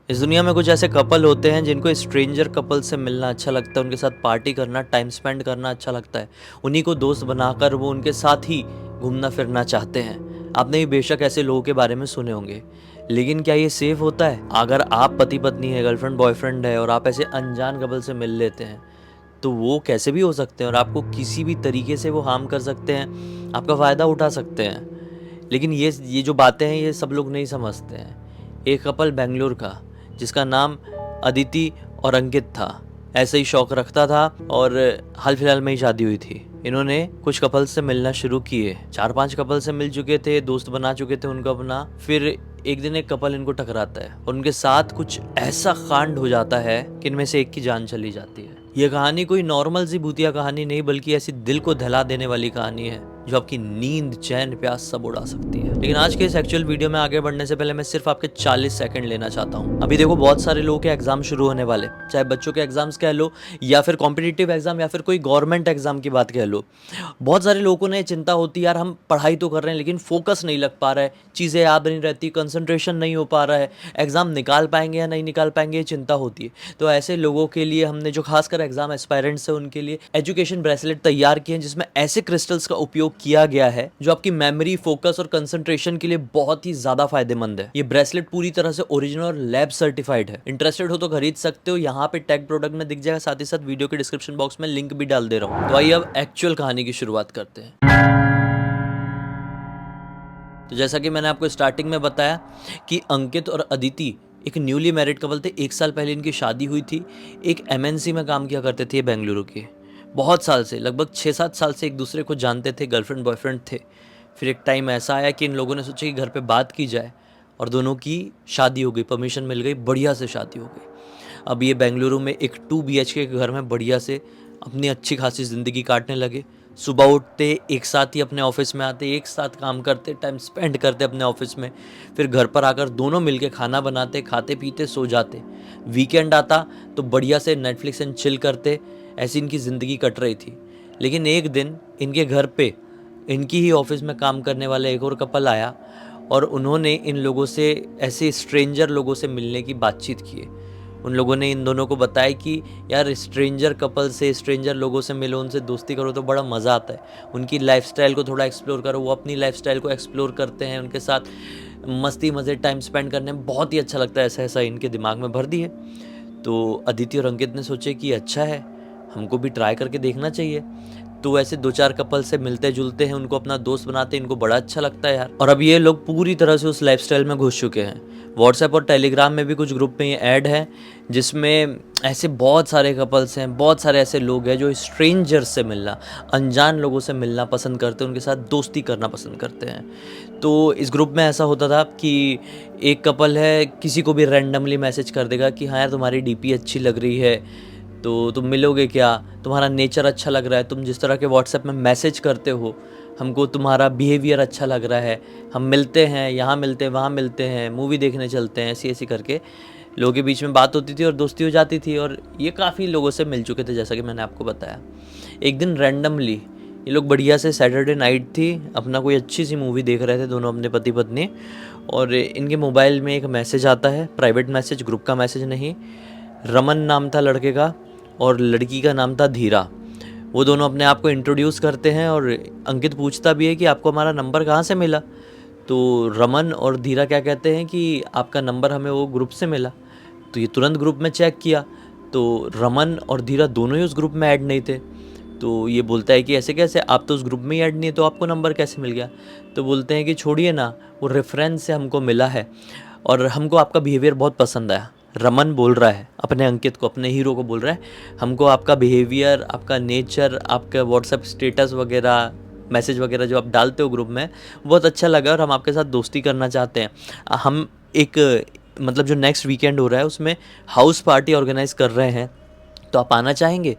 इस दुनिया में कुछ ऐसे कपल होते हैं जिनको स्ट्रेंजर कपल से मिलना अच्छा लगता है, उनके साथ पार्टी करना, टाइम स्पेंड करना अच्छा लगता है। उन्हीं को दोस्त बनाकर वो उनके साथ ही घूमना फिरना चाहते हैं। आपने भी बेशक ऐसे लोगों के बारे में सुने होंगे, लेकिन क्या ये सेफ होता है? अगर आप पति पत्नी है, गर्लफ्रेंड बॉयफ्रेंड है और आप ऐसे अनजान कपल से मिल लेते हैं, तो वो कैसे भी हो सकते हैं और आपको किसी भी तरीके से वो हार्म कर सकते हैं, आपका फ़ायदा उठा सकते हैं। लेकिन ये जो बातें हैं ये सब लोग नहीं समझते हैं। एक कपल बेंगलुरु का, जिसका नाम अदिति और अंकित था, ऐसे ही शौक रखता था और हाल फिलहाल में ही शादी हुई थी। इन्होंने कुछ कपल से मिलना शुरू किए, 4-5 कपल से मिल चुके थे, दोस्त बना चुके थे उनको अपना। फिर एक दिन एक कपल इनको टकराता है और उनके साथ कुछ ऐसा कांड हो जाता है कि इनमें से एक की जान चली जाती है। ये कहानी कोई नॉर्मल सी भूतिया कहानी नहीं, बल्कि ऐसी दिल को दहला देने वाली कहानी है जो आपकी नींद, चैन, प्यास सब उड़ा सकती है। लेकिन आज के इस एक्चुअल वीडियो में आगे बढ़ने से पहले मैं सिर्फ आपके 40 सेकंड लेना चाहता हूँ। अभी देखो, बहुत सारे लोगों के एग्जाम शुरू होने वाले, चाहे बच्चों के एग्जाम्स कह लो या फिर कॉम्पिटिटिव एग्जाम या फिर कोई गवर्नमेंट एग्जाम की बात कह लो। बहुत सारे लोगों को ना ये चिंता होती है, यार हम पढ़ाई तो कर रहे हैं लेकिन फोकस नहीं लग पा रहा है, चीज़ें याद नहीं रहती, कंसंट्रेशन नहीं हो पा रहा है, एग्जाम निकाल पाएंगे या नहीं निकाल पाएंगे, ये चिंता होती है। तो ऐसे लोगों के लिए हमने, जो खासकर एग्जाम एस्पायरेंट्स है, उनके लिए एजुकेशन ब्रेसलेट तैयार किए हैं, जिसमें ऐसे क्रिस्टल्स का उपयोग किया गया है जो आपकी मेमोरी, फोकस और कंसंट्रेशन के लिए बहुत ही ज्यादा फायदेमंद है। ये ब्रेसलेट पूरी तरह से ओरिजिनल और लैब सर्टिफाइड है। इंटरेस्टेड हो तो खरीद सकते हो, यहाँ पे टैग प्रोडक्ट में दिख जाएगा, साथ ही साथ वीडियो के डिस्क्रिप्शन बॉक्स में लिंक भी डाल दे रहा हूँ। तो आइए अब एक्चुअल कहानी की शुरुआत करते हैं। तो जैसा कि मैंने आपको स्टार्टिंग में बताया कि अंकित और अदिति एक न्यूली मैरिड कपल थे। 1 साल पहले इनकी शादी हुई थी। एक एमएनसी में काम किया करते थे बेंगलुरु के। बहुत साल से, लगभग 6-7 साल से एक दूसरे को जानते थे, गर्लफ्रेंड बॉयफ्रेंड थे। फिर एक टाइम ऐसा आया कि इन लोगों ने सोचा कि घर पे बात की जाए और दोनों की शादी हो गई, परमिशन मिल गई, बढ़िया से शादी हो गई। अब ये बेंगलुरु में एक 2 BHK के घर में बढ़िया से अपनी अच्छी खासी ज़िंदगी काटने लगे। सुबह उठते, एक साथ ही अपने ऑफिस में आते, एक साथ काम करते, टाइम स्पेंड करते अपने ऑफिस में। फिर घर पर आकर दोनों मिलके खाना बनाते, खाते पीते सो जाते। वीकेंड आता तो बढ़िया से नेटफ्लिक्स एंड चिल करते। ऐसी इनकी ज़िंदगी कट रही थी। लेकिन एक दिन इनके घर पे इनकी ही ऑफिस में काम करने वाला एक और कपल आया और उन्होंने इन लोगों से, ऐसे स्ट्रेंजर लोगों से मिलने की बातचीत की। उन लोगों ने इन दोनों को बताया कि यार, स्ट्रेंजर कपल से, स्ट्रेंजर लोगों से मिलो, उनसे दोस्ती करो तो बड़ा मज़ा आता है। उनकी लाइफस्टाइल को थोड़ा एक्सप्लोर करो, वो अपनी लाइफस्टाइल को एक्सप्लोर करते हैं। उनके साथ मस्ती मज़े, टाइम स्पेंड करने में बहुत ही अच्छा लगता है। ऐसा ऐसा इनके दिमाग में भर दिए। तो अदिति और अंकित ने सोचे कि अच्छा है, हमको भी ट्राई करके देखना चाहिए। तो ऐसे 2-4 कपल से मिलते जुलते हैं, उनको अपना दोस्त बनाते हैं। इनको बड़ा अच्छा लगता है यार। और अब ये लोग पूरी तरह से उस लाइफस्टाइल में घुस चुके हैं। व्हाट्सएप और टेलीग्राम में भी कुछ ग्रुप में ये ऐड है, जिसमें ऐसे बहुत सारे कपल्स हैं, बहुत सारे ऐसे लोग हैं जो स्ट्रेंजर्स से मिलना, अनजान लोगों से मिलना पसंद करते हैं, उनके साथ दोस्ती करना पसंद करते हैं। तो इस ग्रुप में ऐसा होता था कि एक कपल है, किसी को भी रैंडमली मैसेज कर देगा कि हाँ यार, तुम्हारी डीपी अच्छी लग रही है, तो तुम मिलोगे क्या, तुम्हारा नेचर अच्छा लग रहा है, तुम जिस तरह के व्हाट्सएप में मैसेज करते हो, हमको तुम्हारा बिहेवियर अच्छा लग रहा है, हम मिलते हैं, यहाँ मिलते हैं, वहाँ मिलते हैं, मूवी देखने चलते हैं। ऐसी ऐसी करके लोगों के बीच में बात होती थी और दोस्ती हो जाती थी। और ये काफ़ी लोगों से मिल चुके थे, जैसा कि मैंने आपको बताया। एक दिन रैंडमली ये लोग बढ़िया से, सैटरडे नाइट थी, अपना कोई अच्छी सी मूवी देख रहे थे दोनों, अपने पति पत्नी। और इनके मोबाइल में एक मैसेज आता है, प्राइवेट मैसेज, ग्रुप का मैसेज नहीं। रमन नाम था लड़के का और लड़की का नाम था धीरा। वो दोनों अपने आप को इंट्रोड्यूस करते हैं और अंकित पूछता भी है कि आपको हमारा नंबर कहाँ से मिला। तो रमन और धीरा क्या कहते हैं कि आपका नंबर हमें वो ग्रुप से मिला। तो ये तुरंत ग्रुप में चेक किया तो रमन और धीरा दोनों ही उस ग्रुप में ऐड नहीं थे। तो ये बोलता है कि ऐसे कैसे, आप तो उस ग्रुप में ही ऐड नहीं है, तो आपको नंबर कैसे मिल गया। तो बोलते हैं कि छोड़िए ना, वो रेफरेंस से हमको मिला है और हमको आपका बिहेवियर बहुत पसंद आया। रमन बोल रहा है अपने अंकित को, अपने हीरो को बोल रहा है, हमको आपका बिहेवियर, आपका नेचर, आपका व्हाट्सएप स्टेटस वगैरह, मैसेज वगैरह जो आप डालते हो ग्रुप में, बहुत अच्छा लगा और हम आपके साथ दोस्ती करना चाहते हैं। हम एक, मतलब जो नेक्स्ट वीकेंड हो रहा है उसमें हाउस पार्टी ऑर्गेनाइज कर रहे हैं, तो आप आना चाहेंगे।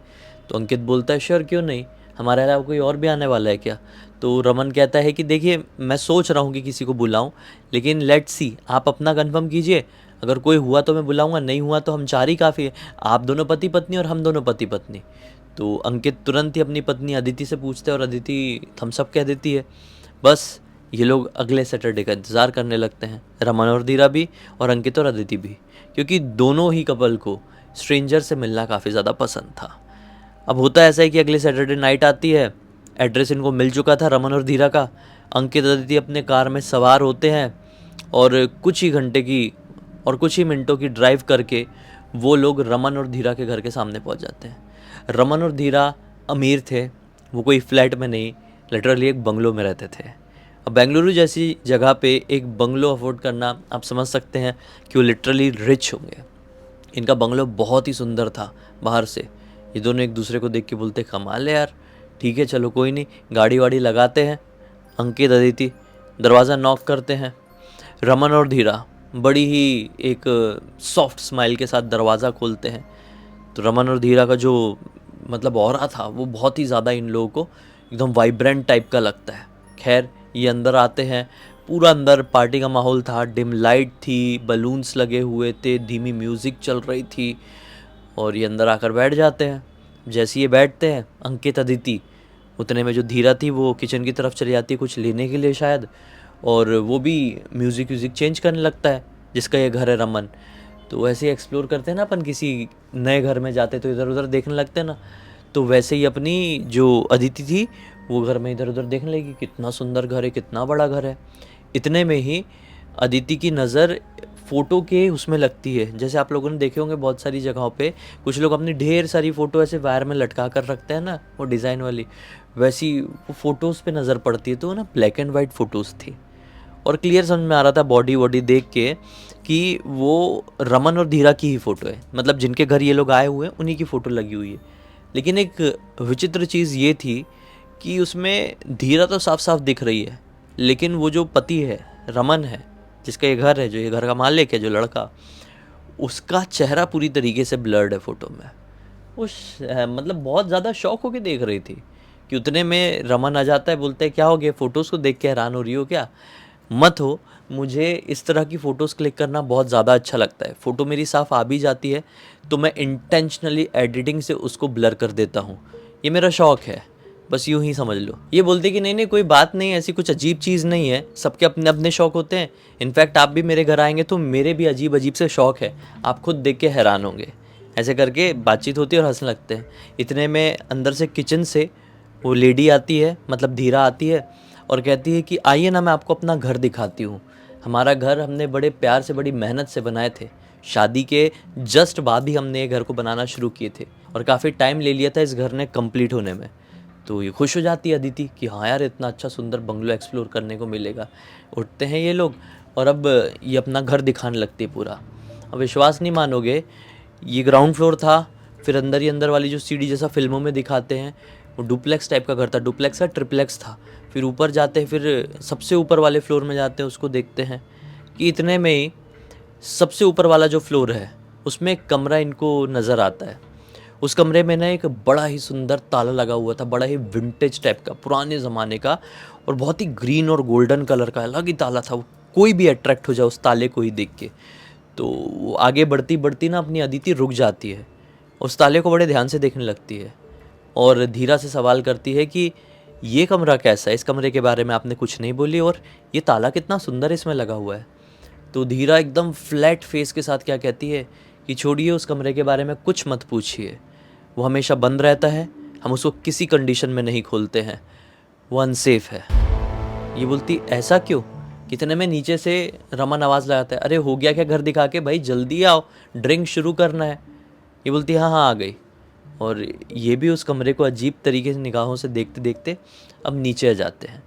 तो अंकित बोलता है श्योर, क्यों नहीं, हमारे अलावा कोई और भी आने वाला है क्या। तो रमन कहता है कि देखिए, मैं सोच रहा हूँ कि किसी को बुलाऊं, लेकिन लेट्स सी, आप अपना कंफर्म कीजिए, अगर कोई हुआ तो मैं बुलाऊंगा, नहीं हुआ तो हम 4 ही काफ़ी है, आप दोनों पति पत्नी और हम दोनों पति पत्नी। तो अंकित तुरंत ही अपनी पत्नी अदिति से पूछते हैं और अदिति थम्स अप कह देती है। बस ये लोग अगले सैटरडे का इंतज़ार करने लगते हैं, रमन और धीरा भी और अंकित और अदिति भी, क्योंकि दोनों ही कपल को स्ट्रेंजर से मिलना काफ़ी ज़्यादा पसंद था। अब होता ऐसा है कि अगले सैटरडे नाइट आती है, एड्रेस इनको मिल चुका था रमन और धीरा का। अंकित अदिति अपने कार में सवार होते हैं और कुछ ही मिनटों की ड्राइव करके वो लोग रमन और धीरा के घर के सामने पहुंच जाते हैं। रमन और धीरा अमीर थे, वो कोई फ्लैट में नहीं, लिटरली एक बंगलो में रहते थे। अब बेंगलुरु जैसी जगह पे एक बंगलो अफोर्ड करना आप समझ सकते हैं कि वो लिटरली रिच होंगे। इनका बंगलो बहुत ही सुंदर था बाहर से। ये दोनों एक दूसरे को देख के बोलते कमाल है यार, ठीक है चलो कोई नहीं, गाड़ी वाड़ी लगाते हैं। अंकित अदिति दरवाज़ा नॉक करते हैं। रमन और धीरा बड़ी ही एक सॉफ्ट स्माइल के साथ दरवाज़ा खोलते हैं। तो रमन और धीरा का जो मतलब ऑरा था वो बहुत ही ज़्यादा इन लोगों को एकदम वाइब्रेंट टाइप का लगता है। खैर ये अंदर आते हैं, पूरा अंदर पार्टी का माहौल था, डिम लाइट थी, बलून्स लगे हुए थे, धीमी म्यूज़िक चल रही थी और ये अंदर आकर बैठ जाते हैं। जैसे ये बैठते हैं अंकित अदिति, उतने में जो धीरा थी वो किचन की तरफ चली जाती है कुछ लेने के लिए शायद, और वो भी म्यूज़िक चेंज करने लगता है जिसका ये घर है रमन। तो वैसे ही एक्सप्लोर करते हैं ना अपन, किसी नए घर में जाते तो इधर उधर देखने लगते हैं ना, तो वैसे ही अपनी जो अदिति थी वो घर में इधर उधर देखने लगी, कितना सुंदर घर है, कितना बड़ा घर है। इतने में ही अदिति की नज़र फ़ोटो के उसमें लगती है। जैसे आप लोगों ने देखे होंगे बहुत सारी जगहों पे कुछ लोग अपनी ढेर सारी फ़ोटो ऐसे वायर में लटका कर रखते हैं ना, वो डिज़ाइन वाली, वैसी वो फ़ोटोज़ पे नज़र पड़ती है। तो ना ब्लैक एंड वाइट फ़ोटोज़ थी और क्लियर समझ में आ रहा था बॉडी वॉडी देख के कि वो रमन और धीरा की ही फ़ोटो है, मतलब जिनके घर ये लोग आए हुए हैं उन्हीं की फ़ोटो लगी हुई है। लेकिन एक विचित्र चीज़ ये थी कि उसमें धीरा तो साफ साफ दिख रही है, लेकिन वो जो पति है रमन है, जिसका ये घर है, जो ये घर का मालिक है, जो लड़का, उसका चेहरा पूरी तरीके से ब्लर्ड है फ़ोटो में। मतलब बहुत ज़्यादा शौक होके देख रही थी कि उतने में रमन आ जाता है, बोलते हैं क्या हो गया, फ़ोटोज़ को देख के हैरान हो रही हो क्या? मत हो, मुझे इस तरह की फ़ोटोज़ क्लिक करना बहुत ज़्यादा अच्छा लगता है। फ़ोटो मेरी साफ़ आ भी जाती है तो मैं इंटेंशनली एडिटिंग से उसको ब्लर कर देता हूँ, ये मेरा शौक़ है, बस यूँ ही समझ लो। ये बोलते कि नहीं नहीं कोई बात नहीं, ऐसी कुछ अजीब चीज़ नहीं है, सबके अपने अपने शौक़ होते हैं। इनफैक्ट आप भी मेरे घर आएंगे तो मेरे भी अजीब अजीब से शौक़ है, आप खुद देख के हैरान होंगे। ऐसे करके बातचीत होती है और हंसने लगते हैं। इतने में अंदर से किचन से वो लेडी आती है, मतलब धीरा आती है और कहती है कि आइए ना मैं आपको अपना घर दिखाती हूँ। हमारा घर हमने बड़े प्यार से बड़ी मेहनत से बनाए थे, शादी के जस्ट बाद ही हमने ये घर को बनाना शुरू किए थे और काफ़ी टाइम ले लिया था इस घर ने कंप्लीट होने में। तो ये खुश हो जाती है अदिति कि हाँ यार इतना अच्छा सुंदर बंगलो एक्सप्लोर करने को मिलेगा। उठते हैं ये लोग और अब ये अपना घर दिखाने लगती है पूरा। अब विश्वास नहीं मानोगे, ये ग्राउंड फ्लोर था, फिर अंदर ही अंदर वाली जो सीढ़ी जैसा फिल्मों में दिखाते हैं वो डुप्लेक्स टाइप का घर था, डुप्लेक्स का ट्रिप्लेक्स था। फिर ऊपर जाते हैं, फिर सबसे ऊपर वाले फ्लोर में जाते हैं, उसको देखते हैं कि इतने में ही सबसे ऊपर वाला जो फ्लोर है उसमें एक कमरा इनको नज़र आता है। उस कमरे में ना एक बड़ा ही सुंदर ताला लगा हुआ था, बड़ा ही विंटेज टाइप का, पुराने ज़माने का, और बहुत ही ग्रीन और गोल्डन कलर का अलग ही ताला था। वो कोई भी अट्रैक्ट हो जाए उस ताले को ही देख के। तो वो आगे बढ़ती बढ़ती ना अपनी अदिति रुक जाती है, उस ताले को बड़े ध्यान से देखने लगती है और धीरा से सवाल करती है कि ये कमरा कैसा है, इस कमरे के बारे में आपने कुछ नहीं बोली और ये ताला कितना सुंदर इसमें लगा हुआ है। तो धीरा एकदम फ्लैट फेस के साथ क्या कहती है कि छोड़िए उस कमरे के बारे में कुछ मत पूछिए, वो हमेशा बंद रहता है, हम उसको किसी कंडीशन में नहीं खोलते हैं, वो अनसेफ है। ये बोलती ऐसा क्यों? कितने में नीचे से रमन आवाज़ लगाता है, अरे हो गया क्या घर दिखा के, भाई जल्दी आओ ड्रिंक शुरू करना है। ये बोलती हाँ हाँ आ गई। और ये भी उस कमरे को अजीब तरीके से निगाहों से देखते देखते अब नीचे आ जाते हैं।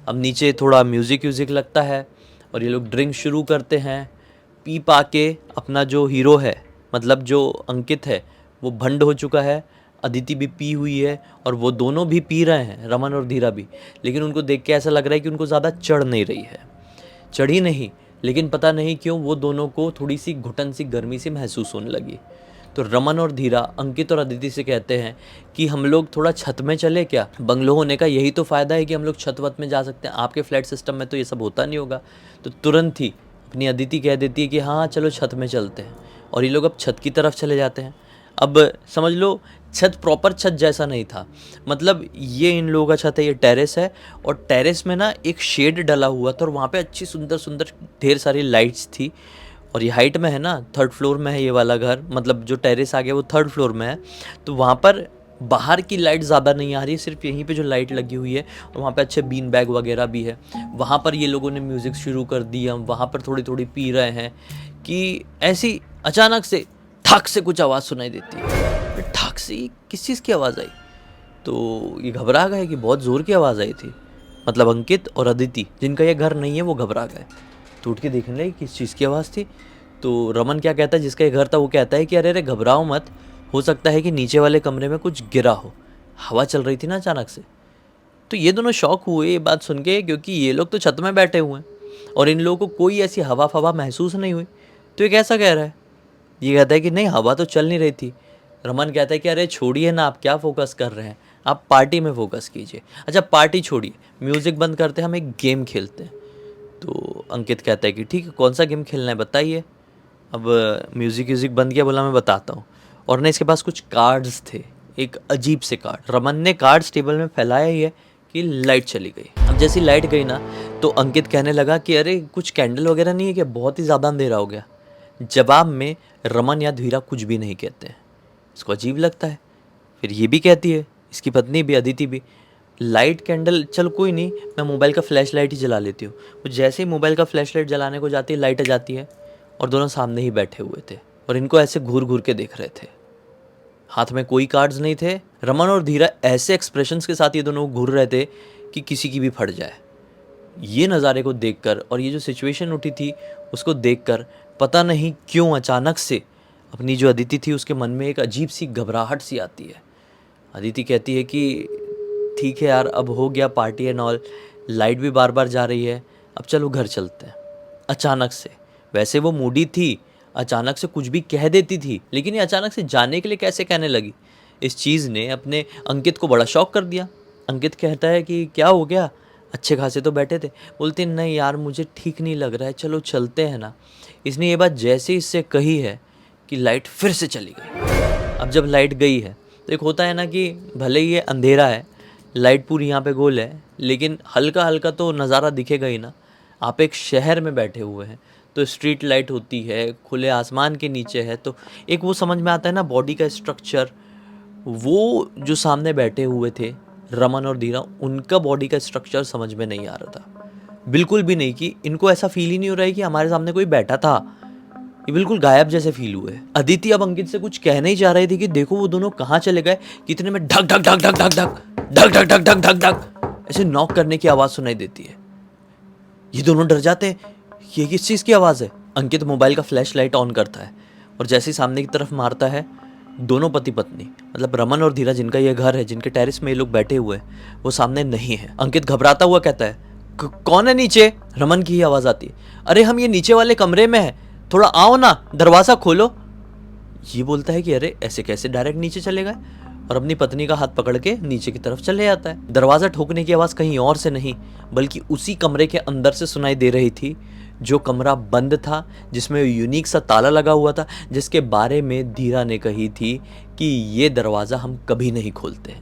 अब नीचे थोड़ा म्यूज़िक व्यूज़िक लगता है और ये लोग ड्रिंक शुरू करते हैं। पी पा के अपना जो हीरो है, मतलब जो अंकित है, वो भंड हो चुका है, अदिति भी पी हुई है और वो दोनों भी पी रहे हैं, रमन और धीरा भी। लेकिन उनको देख के ऐसा लग रहा है कि उनको ज़्यादा चढ़ नहीं रही है, चढ़ी नहीं, लेकिन पता नहीं क्यों वो दोनों को थोड़ी सी घुटन सी गर्मी सी महसूस होने लगी। तो रमन और धीरा अंकित और अदिति से कहते हैं कि हम लोग थोड़ा छत में चले क्या, बंगलो होने का यही तो फ़ायदा है कि हम लोग छत वत में जा सकते हैं, आपके फ्लैट सिस्टम में तो ये सब होता नहीं होगा। तो तुरंत ही अपनी अदिति कह देती है कि हाँ चलो छत में चलते हैं और ये लोग अब छत की तरफ चले जाते हैं। अब समझ लो छत प्रॉपर छत जैसा नहीं था, मतलब ये इन लोगों का छत है, ये टेरेस है और टेरेस में ना एक शेड डला हुआ था और वहाँ पे अच्छी सुंदर सुंदर ढेर सारी लाइट्स थी। और ये हाइट में है ना, 3rd फ्लोर में है ये वाला घर, मतलब जो टेरेस आ गया वो 3rd फ्लोर में है। तो वहाँ पर बाहर की लाइट ज़्यादा नहीं आ रही है, सिर्फ यहीं पे जो लाइट लगी हुई है और वहाँ पे अच्छे बीन बैग वगैरह भी है। वहाँ पर ये लोगों ने म्यूज़िक शुरू कर दी, हम वहाँ पर थोड़ी थोड़ी पी रहे हैं कि ऐसी अचानक से ठक से कुछ आवाज़ सुनाई देती है। ठक से किस चीज़ की आवाज़ आई? तो ये घबरा गए कि बहुत ज़ोर की आवाज़ आई थी। मतलब अंकित और अदिति जिनका ये घर नहीं है वो घबरा गए, तो उठ के देखने लगे किस चीज़ की आवाज़ थी। तो रमन क्या कहता है, जिसका ये घर था वो कहता है कि अरे अरे घबराओ मत, हो सकता है कि नीचे वाले कमरे में कुछ गिरा हो, हवा चल रही थी ना अचानक से। तो ये दोनों शॉक हुए ये बात सुन के, क्योंकि ये लोग तो छत में बैठे हुए हैं और इन लोगों को कोई ऐसी हवा फवा महसूस नहीं हुई। तो ये कैसा कह रहा है? ये कहता है कि नहीं हवा तो चल नहीं रही थी। रमन कहता है कि अरे छोड़िए ना, आप क्या फोकस कर रहे हैं, आप पार्टी में फोकस कीजिए। अच्छा पार्टी छोड़िए, म्यूज़िक बंद करते हैं, हम एक गेम खेलते हैं। तो अंकित कहता है कि ठीक है, कौन सा गेम खेलना है बताइए। अब म्यूज़िक व्यूज़िक बंद किया, बोला मैं बताता हूँ। और ना इसके पास कुछ कार्ड्स थे, एक अजीब से कार्ड। रमन ने कार्ड्स टेबल में फैलाया ही है कि लाइट चली गई। अब जैसी लाइट गई ना तो अंकित कहने लगा कि अरे कुछ कैंडल वगैरह नहीं है क्या, बहुत ही ज़्यादा अंधेरा हो गया। जवाब में रमन या धीरा कुछ भी नहीं कहते हैं। इसको अजीब लगता है। फिर ये भी कहती है, इसकी पत्नी भी अदिति भी, लाइट कैंडल चल कोई नहीं, मैं मोबाइल का फ्लैश लाइट ही जला लेती हूँ। वो जैसे ही मोबाइल का फ्लैश लाइट जलाने को जाती है, लाइट आ जाती है और दोनों सामने ही बैठे हुए थे और इनको ऐसे घूर घूर के देख रहे थे। हाथ में कोई कार्ड्स नहीं थे। रमन और धीरा ऐसे एक्सप्रेशंस के साथ ये दोनों घूर रहे थे कि किसी की भी फट जाए। ये नज़ारे को देखकर और ये जो सिचुएशन उठी थी उसको देखकर पता नहीं क्यों अचानक से अपनी जो अदिति थी उसके मन में एक अजीब सी घबराहट सी आती है। अदिति कहती है कि ठीक है यार, अब हो गया पार्टी एंड ऑल, लाइट भी बार बार जा रही है, अब चलो घर चलते हैं। अचानक से, वैसे वो मूडी थी, अचानक से कुछ भी कह देती थी, लेकिन ये अचानक से जाने के लिए कैसे कहने लगी, इस चीज़ ने अपने अंकित को बड़ा शॉक कर दिया। अंकित कहता है कि क्या हो गया, अच्छे खासे तो बैठे थे। बोलते नहीं यार मुझे ठीक नहीं लग रहा है, चलो चलते हैं ना। इसने ये बात जैसे इससे कही है कि लाइट फिर से चली गई। अब जब लाइट गई है तो एक होता है ना कि भले ही ये अंधेरा है, लाइट पूरी यहाँ पे गोल है, लेकिन हल्का हल्का तो नज़ारा दिखेगा ही ना। आप एक शहर में बैठे हुए हैं तो स्ट्रीट लाइट होती है, खुले आसमान के नीचे है, तो एक वो समझ में आता है ना बॉडी का स्ट्रक्चर। वो जो सामने बैठे हुए थे रमन और धीरा, उनका बॉडी का स्ट्रक्चर समझ में नहीं आ रहा था, बिल्कुल भी नहीं। कि इनको ऐसा फील ही नहीं हो रहा है कि हमारे सामने कोई बैठा था, ये बिल्कुल गायब जैसे फील हुए। अदिति अब अंकित से कुछ कहने ही जा रही थी कि देखो वो दोनों कहाँ चले गए। कितने में ढक ढक ढक ढक ढक ढक ढक ढक ढक ढक ढक ढक ऐसे नॉक करने की आवाज़ सुनाई देती है। ये दोनों डर जाते हैं, ये किस चीज़ की आवाज़ है। अंकित मोबाइल का फ्लैश लाइट ऑन करता है और जैसे ही सामने की तरफ मारता है, दोनों पति पत्नी मतलब रमन और धीरा, जिनका ये घर है, जिनके टेरेस में ये लोग बैठे हुए हैं, वो सामने नहीं है। अंकित घबराता हुआ कहता है कौन है नीचे? रमन की ही आवाज़ आती है, अरे हम ये नीचे वाले कमरे में हैं, थोड़ा आओ ना, दरवाज़ा खोलो। ये बोलता है कि अरे ऐसे कैसे डायरेक्ट नीचे चले गए, और अपनी पत्नी का हाथ पकड़ के नीचे की तरफ चले जाता है। दरवाज़ा ठोकने की आवाज़ कहीं और से नहीं बल्कि उसी कमरे के अंदर से सुनाई दे रही थी, जो कमरा बंद था, जिसमें यूनिक सा ताला लगा हुआ था, जिसके बारे में धीरा ने कही थी कि ये दरवाज़ा हम कभी नहीं खोलते।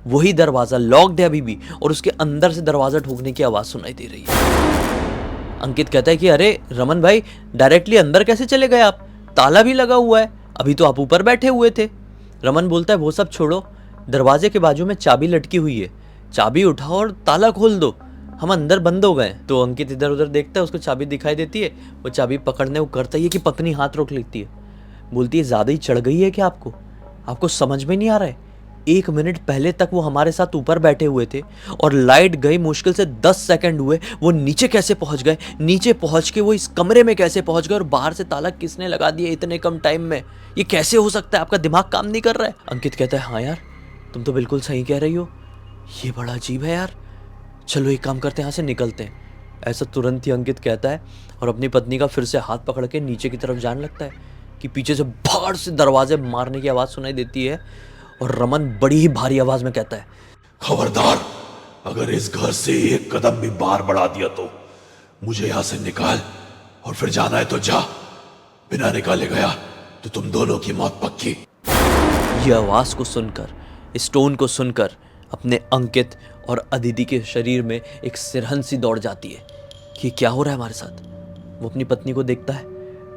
वही दरवाज़ा लॉक्ड है अभी भी और उसके अंदर से दरवाज़ा ठोकने की आवाज़ सुनाई दे रही है। अंकित कहता है कि अरे रमन भाई, डायरेक्टली अंदर कैसे चले गए आप? ताला भी लगा हुआ है, अभी तो आप ऊपर बैठे हुए थे। रमन बोलता है वो सब छोड़ो, दरवाजे के बाजू में चाबी लटकी हुई है, चाबी उठाओ और ताला खोल दो, हम अंदर बंद हो गए। तो अंकित इधर उधर देखता है, उसको चाबी दिखाई देती है, वो चाबी पकड़ने को करता ही है कि पत्नी हाथ रोक लेती है, बोलती है ज़्यादा ही चढ़ गई है क्या आपको? आपको समझ में नहीं आ रहा है? 1 मिनट पहले तक वो हमारे साथ ऊपर बैठे हुए थे और लाइट गई मुश्किल से 10 सेकंड हुए, वो नीचे कैसे पहुंच गए? नीचे पहुंच के वो इस कमरे में कैसे पहुंच गए? और बाहर से ताला किसने लगा दिया इतने कम टाइम में? ये कैसे हो सकता है? आपका दिमाग काम नहीं कर रहा है? अंकित कहता है हाँ यार, तुम तो बिल्कुल सही कह रही हो, ये बड़ा अजीब है यार, चलो एक काम करते हैं, यहाँ से निकलते हैं। ऐसा तुरंत ही अंकित कहता है और अपनी पत्नी का फिर से हाथ पकड़ के नीचे की तरफ जाने लगता है कि पीछे से भाड़ से दरवाजे मारने की आवाज़ सुनाई देती है और रमन बड़ी ही भारी आवाज़ में कहता है खबरदार, अगर इस घर से एक कदम भी बाहर बढ़ा दिया तो मुझे यहाँ से निकाल, और फिर जाना है तो जा, बिना निकाले गया तो तुम दोनों की मौत पक्की। ये आवाज़ को सुनकर, इस टोन को सुनकर अपने अंकित और अदिति के शरीर में एक सिरहन सी दौड़ जाती है कि क्या हो रहा है हमारे साथ। वो अपनी पत्नी को देखता है,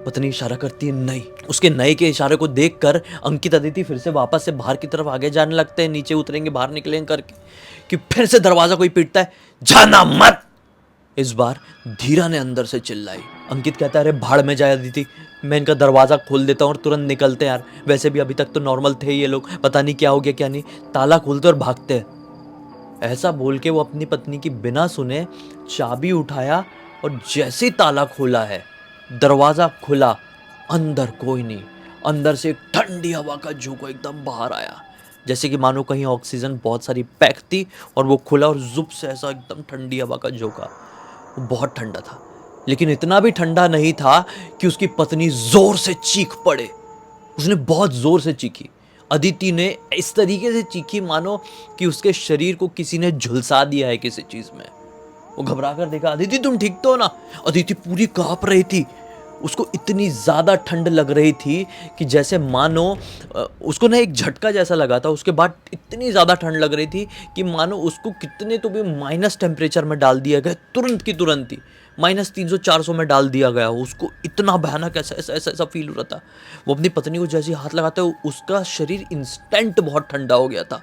पत्नी इशारा करती है नहीं। उसके नए के इशारे को देखकर अंकित अदिति फिर से वापस से बाहर की तरफ आगे जाने लगते हैं, नीचे उतरेंगे, बाहर निकलेंगे करके, कि फिर से दरवाजा कोई पीटता है, जाना मत। इस बार धीरा ने अंदर से चिल्लाई। अंकित कहता है अरे भाड़ में जाए अदिति, मैं इनका दरवाज़ा खोल देता हूँ और तुरंत निकलते हैं यार, वैसे भी अभी तक तो नॉर्मल थे ये लोग, पता नहीं क्या हो गया क्या नहीं। ताला खोलते और भागते हैं। ऐसा बोल के वो अपनी पत्नी की बिना सुने चाबी उठाया और जैसे ही ताला खोला है, दरवाज़ा खुला, अंदर कोई नहीं। अंदर से एक ठंडी हवा का झोंका एकदम बाहर आया, जैसे कि मानो कहीं ऑक्सीजन बहुत सारी पैक थी और वो खुला और जुप से ऐसा एकदम ठंडी हवा का झोंका। वो बहुत ठंडा था, लेकिन इतना भी ठंडा नहीं था कि उसकी पत्नी जोर से चीख पड़े। उसने बहुत जोर से चीखी। अदिति ने इस तरीके से चीखी मानो कि उसके शरीर को किसी ने झुलसा दिया है किसी चीज में। वो घबरा कर देखा, अदिति तुम ठीक तो हो ना? अदिति पूरी कांप रही थी। उसको इतनी ज़्यादा ठंड लग रही थी कि जैसे मानो उसको ना एक झटका जैसा लगा था। उसके बाद इतनी ज़्यादा ठंड लग रही थी कि मानो उसको कितने तो भी माइनस टेम्परेचर में डाल दिया गया, तुरंत की तुरंत ही -300-400 में डाल दिया गया। उसको इतना भयानक ऐसा फील हो रहा था। वो अपनी पत्नी को जैसे हाथ लगाते उसका शरीर इंस्टेंट बहुत ठंडा हो गया था।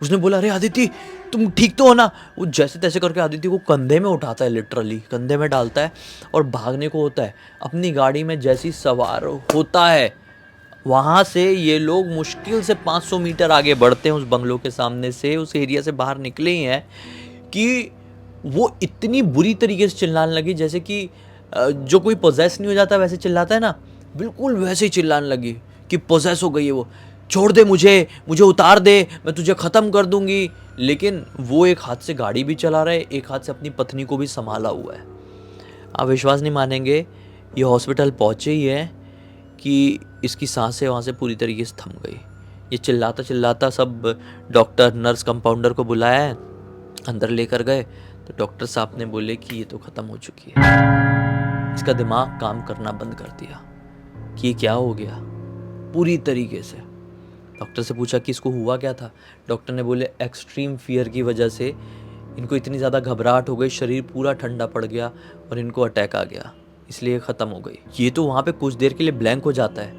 उसने बोला अरे आदिति तुम ठीक तो हो ना? वो जैसे तैसे करके आदिति को कंधे में उठाता है, लिटरली कंधे में डालता है और भागने को होता है। अपनी गाड़ी में जैसी सवार होता है, वहाँ से ये लोग मुश्किल से 500 मीटर आगे बढ़ते हैं उस बंगलों के सामने से, उस एरिया से बाहर निकले ही हैं कि वो इतनी बुरी तरीके से चिल्लाने लगी जैसे कि जो कोई पोजेस नहीं हो जाता वैसे चिल्लाता है ना, बिल्कुल वैसे ही चिल्लाने लगी कि पोजेस हो गई है वो। छोड़ दे मुझे उतार दे, मैं तुझे ख़त्म कर दूंगी। लेकिन वो एक हाथ से गाड़ी भी चला रहा है, एक हाथ से अपनी पत्नी को भी संभाला हुआ है। आप विश्वास नहीं मानेंगे, ये हॉस्पिटल पहुँचे ही है कि इसकी सांसें वहाँ से पूरी तरीके से थम गई। ये चिल्लाता चिल्लाता सब डॉक्टर नर्स कंपाउंडर को बुलाया है, अंदर लेकर गए तो डॉक्टर साहब ने बोले कि ये तो ख़त्म हो चुकी है। इसका दिमाग काम करना बंद कर दिया कि ये क्या हो गया पूरी तरीके से। डॉक्टर से पूछा कि इसको हुआ क्या था? डॉक्टर ने बोले एक्सट्रीम फियर की वजह से इनको इतनी ज़्यादा घबराहट हो गई, शरीर पूरा ठंडा पड़ गया और इनको अटैक आ गया, इसलिए ख़त्म हो गई। ये तो वहाँ पे कुछ देर के लिए ब्लैंक हो जाता है,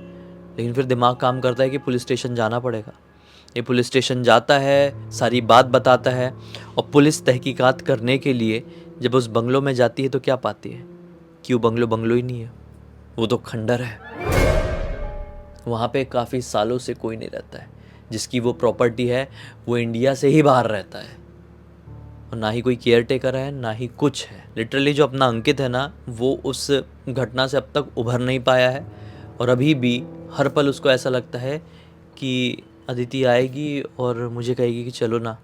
लेकिन फिर दिमाग काम करता है कि पुलिस स्टेशन जाना पड़ेगा। ये पुलिस स्टेशन जाता है, सारी बात बताता है और पुलिस तहकीकात करने के लिए जब उस बंगलों में जाती है तो क्या पाती है कि वो बंगलो ही नहीं है, वो तो खंडर है। वहाँ पे काफ़ी सालों से कोई नहीं रहता है। जिसकी वो प्रॉपर्टी है वो इंडिया से ही बाहर रहता है और ना ही कोई केयर टेकर है, ना ही कुछ है। लिटरली जो अपना अंकित है ना, वो उस घटना से अब तक उभर नहीं पाया है और अभी भी हर पल उसको ऐसा लगता है कि अदिति आएगी और मुझे कहेगी कि चलो ना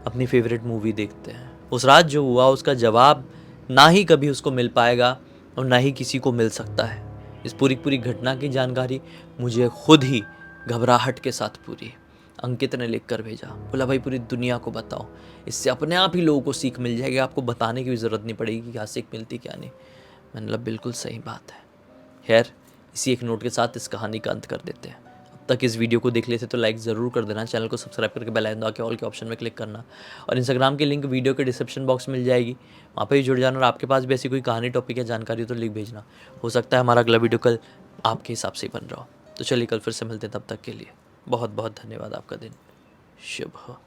अपनी फेवरेट मूवी देखते हैं। उस रात जो हुआ उसका जवाब ना ही कभी उसको मिल पाएगा और ना ही किसी को मिल सकता है। इस पूरी घटना की जानकारी मुझे खुद ही घबराहट के साथ पूरी अंकित ने लिख कर भेजा। बोला भाई पूरी दुनिया को बताओ, इससे अपने आप ही लोगों को सीख मिल जाएगी, आपको बताने की भी ज़रूरत नहीं पड़ेगी कि क्या सीख मिलती क्या नहीं। मैंने बोला बिल्कुल सही बात है। खैर इसी एक नोट के साथ इस कहानी का अंत कर देते हैं। अब तक इस वीडियो को देख लेते तो लाइक ज़रूर कर देना, चैनल को सब्सक्राइब करके बेल आइकन दबा के ऑल के ऑप्शन में क्लिक करना और इंस्टाग्राम की लिंक वीडियो के डिस्क्रिप्शन बॉक्स में मिल जाएगी, वहाँ पर ही जुड़ जाना। और आपके पास भी ऐसी कोई कहानी टॉपिक या जानकारी हो तो लिख भेजना, हो सकता है हमारा अगला वीडियो कल आपके हिसाब से बन रहा हो। तो चलिए कल फिर से मिलते हैं, तब तक के लिए बहुत बहुत धन्यवाद। आपका दिन शुभ हो।